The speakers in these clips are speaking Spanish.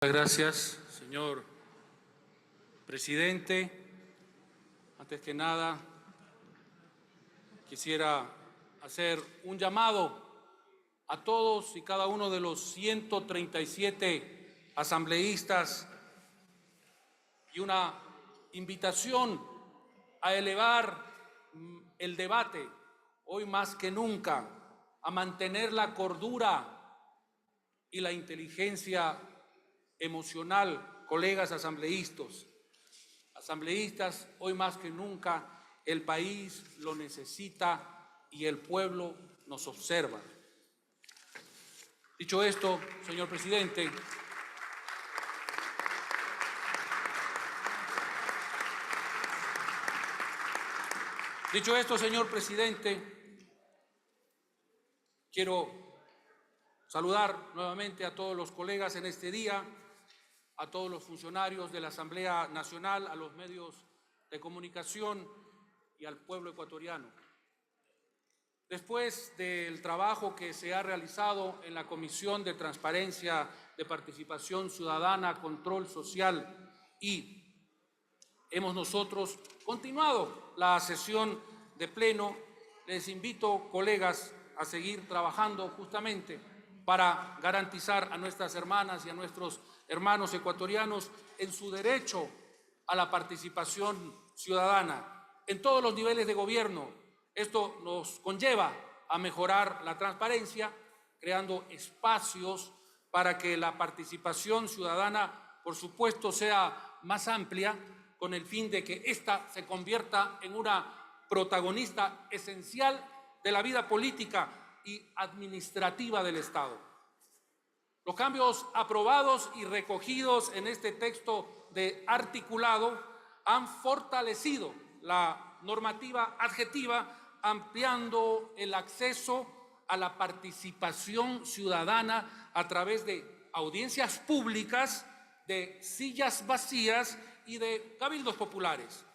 Muchas gracias, señor presidente. Antes que nada, quisiera hacer un llamado a todos y cada uno de los 137 asambleístas y una invitación a elevar el debate, hoy más que nunca, a mantener la cordura y la inteligencia emocional, colegas asambleístas, hoy más que nunca el país lo necesita y el pueblo nos observa. Dicho esto, señor presidente, quiero saludar nuevamente a todos los colegas en este día, a todos los funcionarios de la Asamblea Nacional, a los medios de comunicación y al pueblo ecuatoriano. Después del trabajo que se ha realizado en la Comisión de Transparencia, de Participación Ciudadana, Control Social y hemos nosotros continuado la sesión de pleno, les invito, colegas, a seguir trabajando justamente para garantizar a nuestras hermanas y a nuestros hermanos ecuatorianos en su derecho a la participación ciudadana en todos los niveles de gobierno. Esto nos conlleva a mejorar la transparencia, creando espacios para que la participación ciudadana, por supuesto, sea más amplia, con el fin de que ésta se convierta en una protagonista esencial de la vida política y administrativa del Estado. Los cambios aprobados y recogidos en este texto de articulado han fortalecido la normativa adjetiva, ampliando el acceso a la participación ciudadana a través de audiencias públicas, de sillas vacías y de cabildos populares.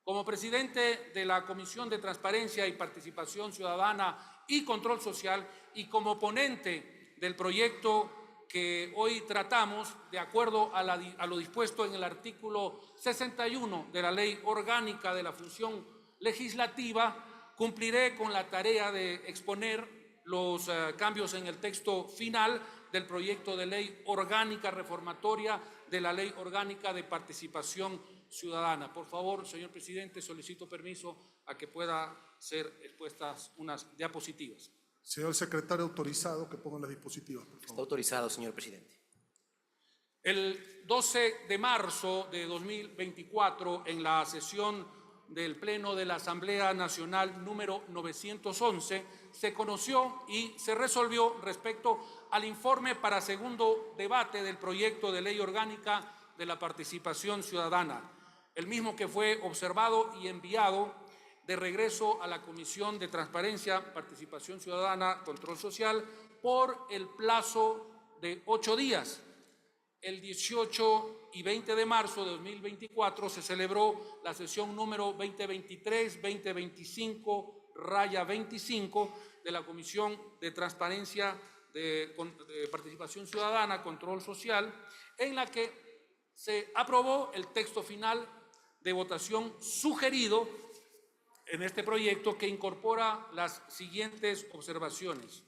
Como presidente de la Comisión de Transparencia y Participación Ciudadana y Control Social y como ponente del proyecto que hoy tratamos, de acuerdo a lo dispuesto en el artículo 61 de la Ley Orgánica de la Función Legislativa, cumpliré con la tarea de exponer los cambios en el texto final del proyecto de Ley Orgánica reformatoria de la Ley Orgánica de Participación Ciudadana. Por favor, señor presidente, solicito permiso a que pueda ser expuestas unas diapositivas. Señor secretario, autorizado que ponga las diapositivas, por favor. Está autorizado, señor presidente. El 12 de marzo de 2024, en la sesión del Pleno de la Asamblea Nacional número 911, se conoció y se resolvió respecto al informe para segundo debate del proyecto de Ley Orgánica de la Participación Ciudadana, el mismo que fue observado y enviado de regreso a la Comisión de Transparencia, Participación Ciudadana, Control Social por el plazo de 8 días. El 18 y 20 de marzo de 2024 se celebró la sesión número 2023-2025-25 de la Comisión de Transparencia, de Participación Ciudadana, Control Social, en la que se aprobó el texto final de votación sugerido en este proyecto, que incorpora las siguientes observaciones.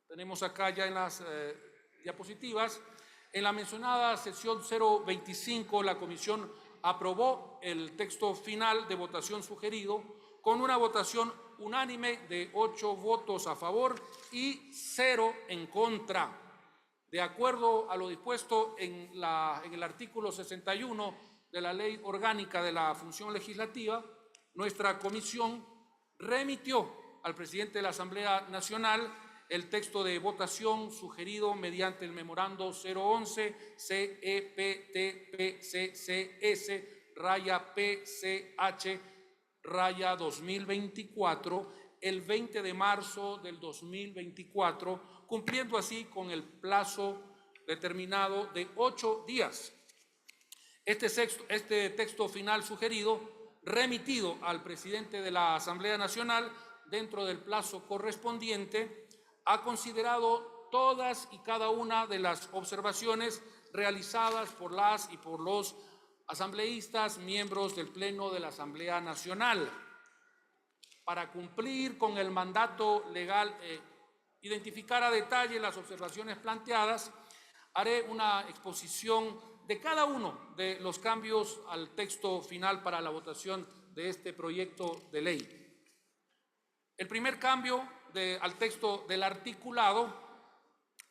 Tenemos acá ya en las diapositivas. En la mencionada sesión 025, la Comisión aprobó el texto final de votación sugerido con una votación unánime de 8 votos a favor y 0 en contra. De acuerdo a lo dispuesto en el artículo 61 de la Ley Orgánica de la Función Legislativa, nuestra comisión remitió al presidente de la Asamblea Nacional el texto de votación sugerido mediante el memorando 011 CEPTPCC-PCH-2024 el 20 de marzo del 2024, cumpliendo así con el plazo determinado de 8 días. Este texto final sugerido, remitido al presidente de la Asamblea Nacional dentro del plazo correspondiente, ha considerado todas y cada una de las observaciones realizadas por las y por los asambleístas, miembros del Pleno de la Asamblea Nacional. Para cumplir con el mandato legal, identificar a detalle las observaciones planteadas, haré una exposición de cada uno de los cambios al texto final para la votación de este proyecto de ley. El primer cambio al texto del articulado,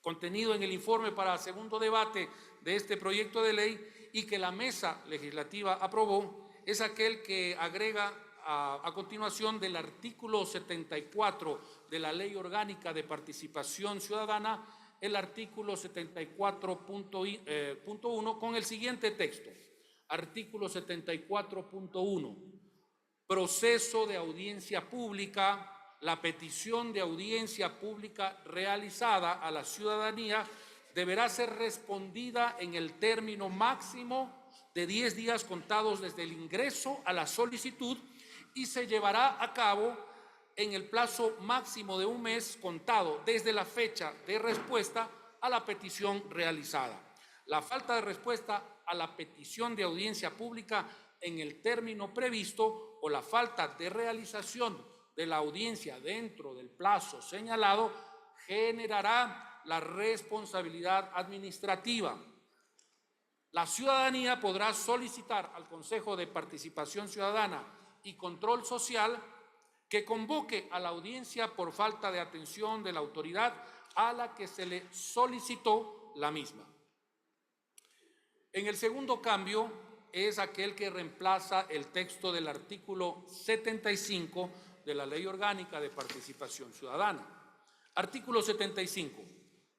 contenido en el informe para segundo debate de este proyecto de ley y que la mesa legislativa aprobó, es aquel que agrega a continuación del artículo 74 de la Ley Orgánica de Participación Ciudadana, el artículo 74.1 con el siguiente texto. Artículo 74.1. Proceso de audiencia pública. La petición de audiencia pública realizada a la ciudadanía deberá ser respondida en el término máximo de 10 días contados desde el ingreso a la solicitud y se llevará a cabo en el plazo máximo de un mes contado desde la fecha de respuesta a la petición realizada. La falta de respuesta a la petición de audiencia pública en el término previsto o la falta de realización de la audiencia dentro del plazo señalado generará la responsabilidad administrativa. La ciudadanía podrá solicitar al Consejo de Participación Ciudadana y Control Social que convoque a la audiencia por falta de atención de la autoridad a la que se le solicitó la misma. En el segundo cambio es aquel que reemplaza el texto del artículo 75 de la Ley Orgánica de Participación Ciudadana. Artículo 75.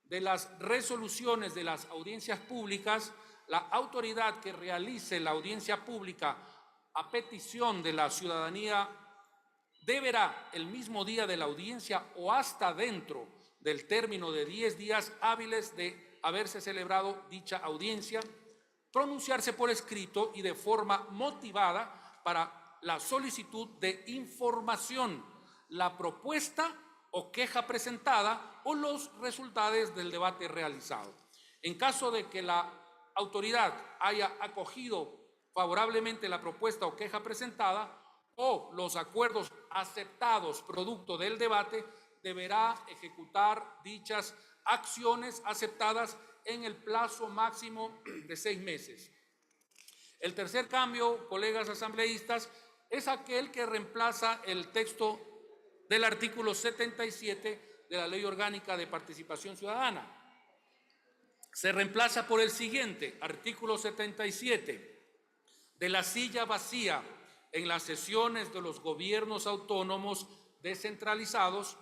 De las resoluciones de las audiencias públicas, la autoridad que realice la audiencia pública a petición de la ciudadanía deberá el mismo día de la audiencia o hasta dentro del término de 10 días hábiles de haberse celebrado dicha audiencia, pronunciarse por escrito y de forma motivada para la solicitud de información, la propuesta o queja presentada o los resultados del debate realizado. En caso de que la autoridad haya acogido favorablemente la propuesta o queja presentada o los acuerdos aceptados producto del debate, deberá ejecutar dichas acciones aceptadas en el plazo máximo de 6 meses. El tercer cambio, colegas asambleístas, es aquel que reemplaza el texto del artículo 77 de la Ley Orgánica de Participación Ciudadana. Se reemplaza por el siguiente, artículo 77. De la silla vacía en las sesiones de los gobiernos autónomos descentralizados.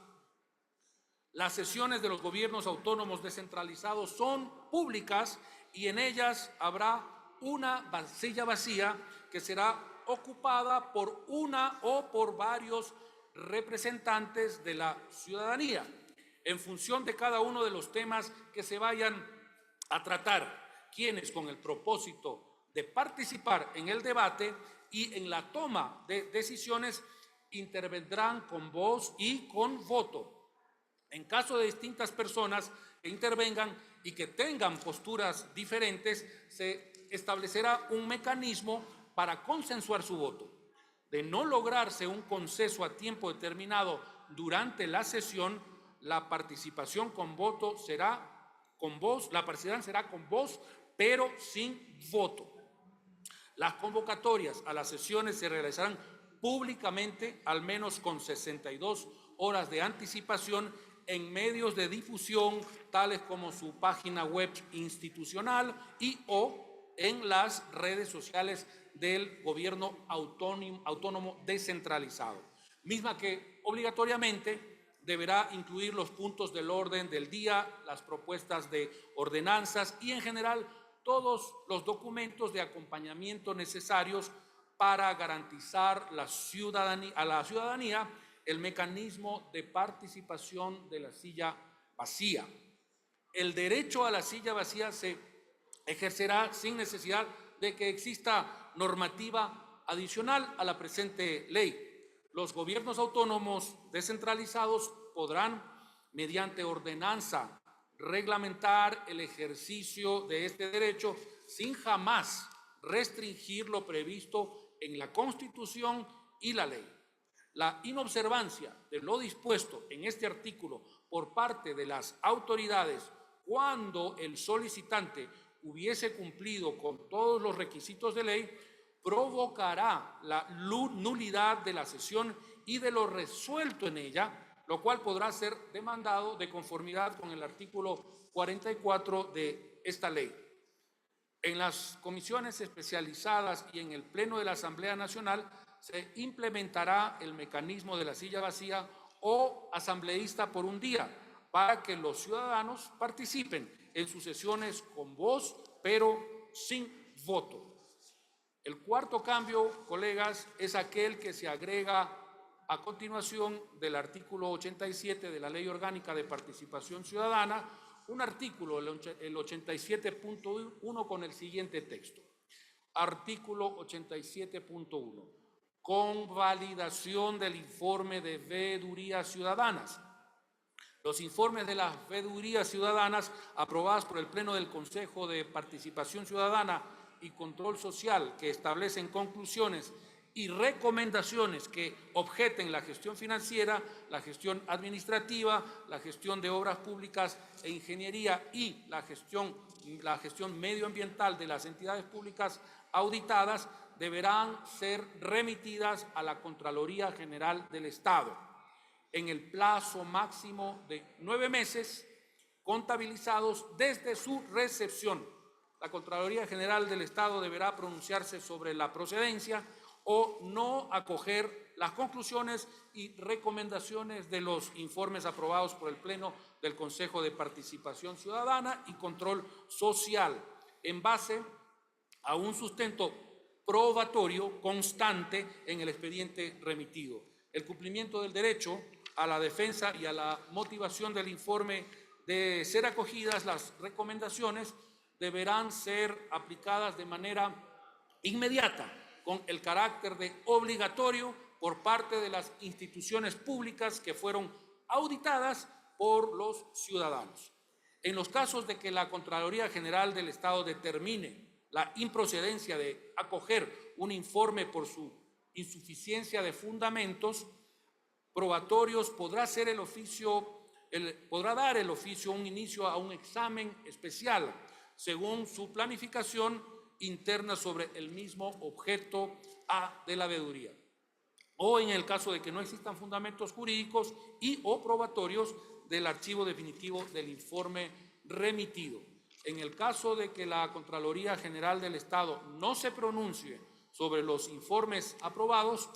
Las sesiones de los gobiernos autónomos descentralizados son públicas y en ellas habrá una silla vacía que será ocupada por una o por varios representantes de la ciudadanía en función de cada uno de los temas que se vayan a tratar, quienes con el propósito de participar en el debate y en la toma de decisiones intervendrán con voz y con voto. En caso de distintas personas que intervengan y que tengan posturas diferentes, se establecerá un mecanismo para consensuar su voto. De no lograrse un consenso a tiempo determinado durante la sesión, la participación con voto será con voz, la participación será con voz, pero sin voto. Las convocatorias a las sesiones se realizarán públicamente, al menos con 62 horas de anticipación, en medios de difusión, tales como su página web institucional y o en las redes sociales del gobierno autónomo descentralizado, misma que obligatoriamente deberá incluir los puntos del orden del día, las propuestas de ordenanzas y en general todos los documentos de acompañamiento necesarios para garantizar a la ciudadanía el mecanismo de participación de la silla vacía. El derecho a la silla vacía se ejercerá sin necesidad de que exista normativa adicional a la presente ley. Los gobiernos autónomos descentralizados podrán, mediante ordenanza reglamentar el ejercicio de este derecho sin jamás restringir lo previsto en la Constitución y la ley. La inobservancia de lo dispuesto en este artículo por parte de las autoridades cuando el solicitante hubiese cumplido con todos los requisitos de ley provocará la nulidad de la sesión y de lo resuelto en ella, lo cual podrá ser demandado de conformidad con el artículo 44 de esta ley. En las comisiones especializadas y en el Pleno de la Asamblea Nacional se implementará el mecanismo de la silla vacía o asambleísta por un día para que los ciudadanos participen en sus sesiones con voz, pero sin voto. El cuarto cambio, colegas, es aquel que se agrega a continuación del artículo 87 de la Ley Orgánica de Participación Ciudadana, un artículo, el 87.1, con el siguiente texto. Artículo 87.1. Convalidación del informe de veedurías ciudadanas. Los informes de las veedurías ciudadanas aprobadas por el Pleno del Consejo de Participación Ciudadana y Control Social, que establecen conclusiones y recomendaciones que objeten la gestión financiera, la gestión administrativa, la gestión de obras públicas e ingeniería y la gestión medioambiental de las entidades públicas auditadas, deberán ser remitidas a la Contraloría General del Estado en el plazo máximo de 9 meses contabilizados desde su recepción. La Contraloría General del Estado deberá pronunciarse sobre la procedencia o no acoger las conclusiones y recomendaciones de los informes aprobados por el Pleno del Consejo de Participación Ciudadana y Control Social, en base a un sustento probatorio constante en el expediente remitido. El cumplimiento del derecho a la defensa y a la motivación del informe de ser acogidas las recomendaciones deberán ser aplicadas de manera inmediata, con el carácter de obligatorio por parte de las instituciones públicas que fueron auditadas por los ciudadanos. En los casos de que la Contraloría General del Estado determine la improcedencia de acoger un informe por su insuficiencia de fundamentos probatorios, podrá dar el oficio un inicio a un examen especial según su planificación interna sobre el mismo objeto de la veeduría. O en el caso de que no existan fundamentos jurídicos y o probatorios del archivo definitivo del informe remitido. En el caso de que la Contraloría General del Estado no se pronuncie sobre los informes aprobados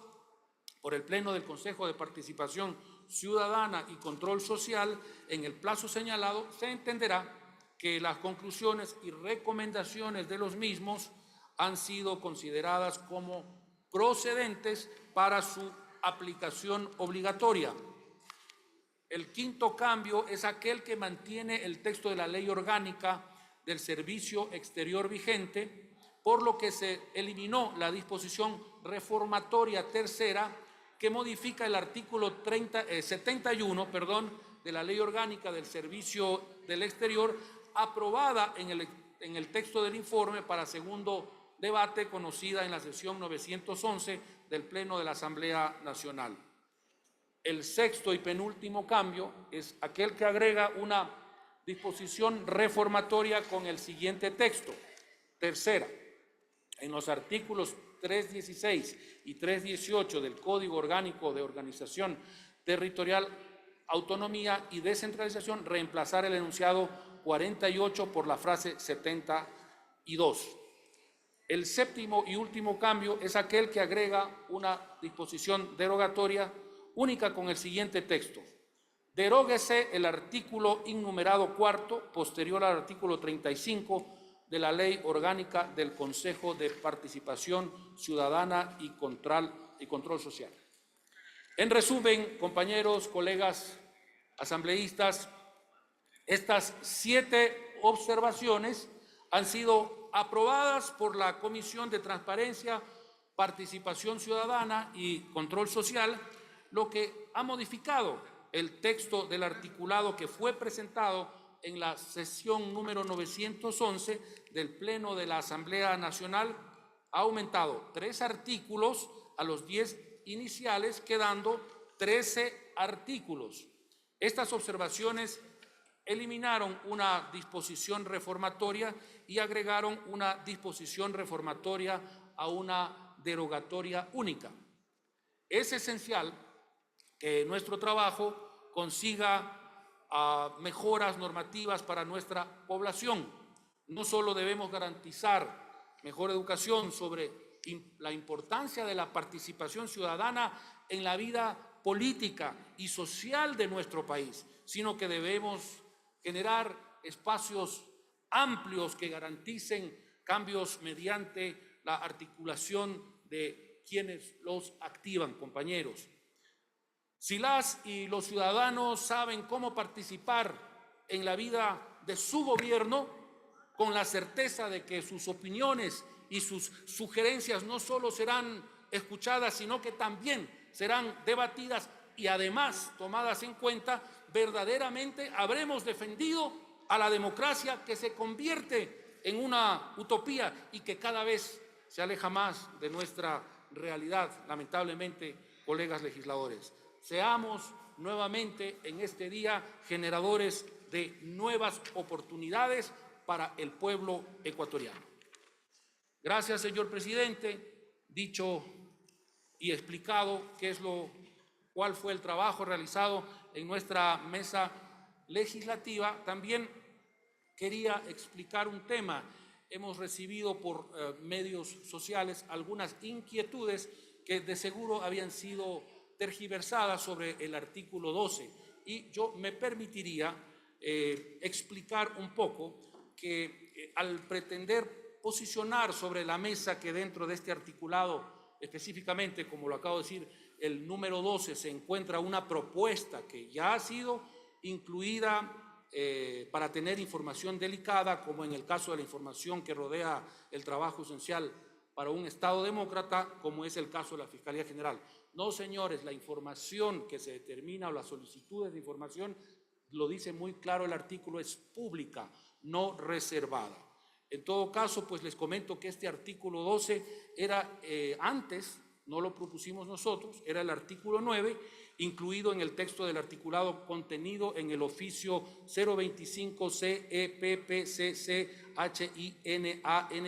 por el Pleno del Consejo de Participación Ciudadana y Control Social en el plazo señalado, se entenderá que las conclusiones y recomendaciones de los mismos han sido consideradas como procedentes para su aplicación obligatoria. El quinto cambio es aquel que mantiene el texto de la Ley Orgánica del Servicio Exterior vigente, por lo que se eliminó la disposición reformatoria tercera que modifica el artículo 71 de la Ley Orgánica del Servicio del Exterior, aprobada en el texto del informe para segundo debate, conocida en la sesión 911 del Pleno de la Asamblea Nacional. El sexto y penúltimo cambio es aquel que agrega una disposición reformatoria con el siguiente texto. Tercera, en los artículos 316 y 318 del Código Orgánico de Organización Territorial, Autonomía y Descentralización, reemplazar el enunciado 48 por la frase 72. El séptimo y último cambio es aquel que agrega una disposición derogatoria única con el siguiente texto. Deróguese el artículo innumerado cuarto, posterior al artículo 35 de la Ley Orgánica del Consejo de Participación Ciudadana y Control Social. En resumen, compañeros, colegas, asambleístas, estas 7 observaciones han sido aprobadas por la Comisión de Transparencia, Participación Ciudadana y Control Social, lo que ha modificado el texto del articulado que fue presentado en la sesión número 911 del Pleno de la Asamblea Nacional, ha aumentado 3 artículos a los 10 iniciales, quedando 13 artículos. Estas observaciones eliminaron una disposición reformatoria y agregaron una disposición reformatoria a una derogatoria única. Es esencial que nuestro trabajo consiga mejoras normativas para nuestra población. No solo debemos garantizar mejor educación sobre la importancia de la participación ciudadana en la vida política y social de nuestro país, sino que debemos generar espacios amplios que garanticen cambios mediante la articulación de quienes los activan, compañeros. Si las y los ciudadanos saben cómo participar en la vida de su gobierno, con la certeza de que sus opiniones y sus sugerencias no solo serán escuchadas, sino que también serán debatidas y además tomadas en cuenta, verdaderamente habremos defendido a la democracia, que se convierte en una utopía y que cada vez se aleja más de nuestra realidad, lamentablemente, colegas legisladores. Seamos nuevamente en este día generadores de nuevas oportunidades para el pueblo ecuatoriano. Gracias, señor presidente. Dicho y explicado cuál fue el trabajo realizado en nuestra mesa legislativa, también quería explicar un tema. Hemos recibido por medios sociales algunas inquietudes que de seguro habían sido tergiversadas sobre el artículo 12, y yo me permitiría explicar un poco que al pretender posicionar sobre la mesa que dentro de este articulado, específicamente, como lo acabo de decir, el número 12, se encuentra una propuesta que ya ha sido incluida para tener información delicada, como en el caso de la información que rodea el trabajo esencial para un Estado demócrata, como es el caso de la Fiscalía General. No, señores, la información que se determina o las solicitudes de información, lo dice muy claro el artículo, es pública, no reservada. En todo caso, pues les comento que este artículo 12 era antes, no lo propusimos nosotros, era el artículo 9, incluido en el texto del articulado contenido en el oficio 025 CEPPCCHINAN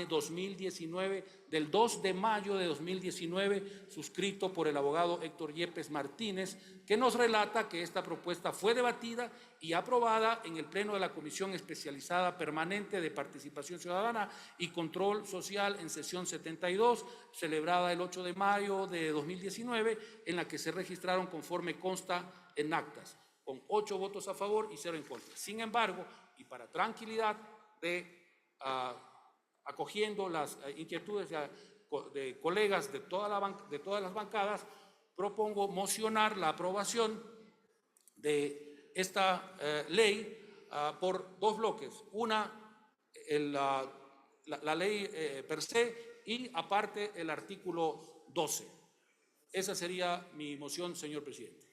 2019 del 2 de mayo de 2019, suscrito por el abogado Héctor Yepes Martínez, que nos relata que esta propuesta fue debatida y aprobada en el Pleno de la Comisión Especializada Permanente de Participación Ciudadana y Control Social en sesión 72, celebrada el 8 de mayo de 2019, en la que se registraron, conforme consta en actas, con 8 votos a favor y 0 en contra. Sin embargo, y para tranquilidad acogiendo las inquietudes de colegas de todas las bancadas, propongo mocionar la aprobación de esta ley por 2 bloques. Una, la ley per se, y aparte el artículo 12. Esa sería mi moción, señor presidente.